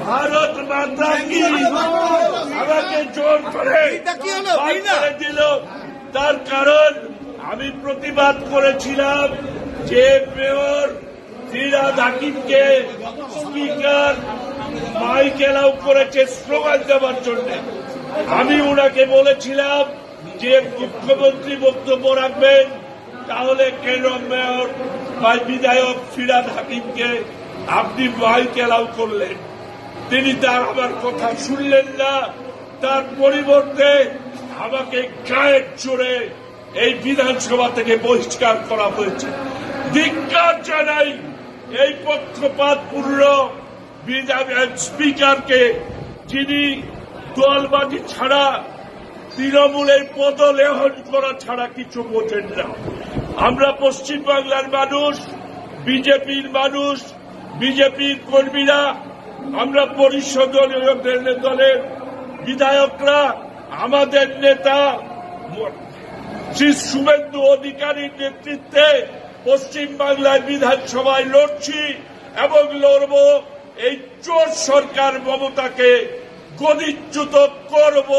ভারত মাতা কি আমাকে জোর করে দিল। তার কারণ আমি প্রতিবাদ করেছিলাম যে মেয়র ফিরহাদ হাকিমকে স্পিকার মাইক এলাও করেছে স্লোগান দেওয়ার জন্য। আমি ওনাকে বলেছিলাম যে মুখ্যমন্ত্রী বক্তব্য রাখবেন, তাহলে কেন মেয়র বা বিধায়ক ফিরহাদ হাকিমকে আপনি মাইক এলাও করলেন? তিনি তার আমার কথা শুনলেন না। তার পরিবর্তে আমাকে গায়ের জোরে এই বিধানসভা থেকে বহিষ্কার করা হয়েছে। ধিক্কার জানাই এই পক্ষপাতপূর্ণ স্পিকারকে, যিনি দলবাজি ছাড়া তৃণমূলের পদলেহন করা ছাড়া কিছু বোঝেন না। আমরা পশ্চিমবাংলার মানুষ, বিজেপির মানুষ, বিজেপির কর্মীরা, আমরা পরিষদীয় দলের বিধায়করা আমাদের নেতা শ্রী শুভেন্দু অধিকারীর নেতৃত্বে পশ্চিমবাংলার বিধানসভায় লড়ছি এবং লড়ব। এই চোর সরকার মমতাকে গদিচ্যুত করব।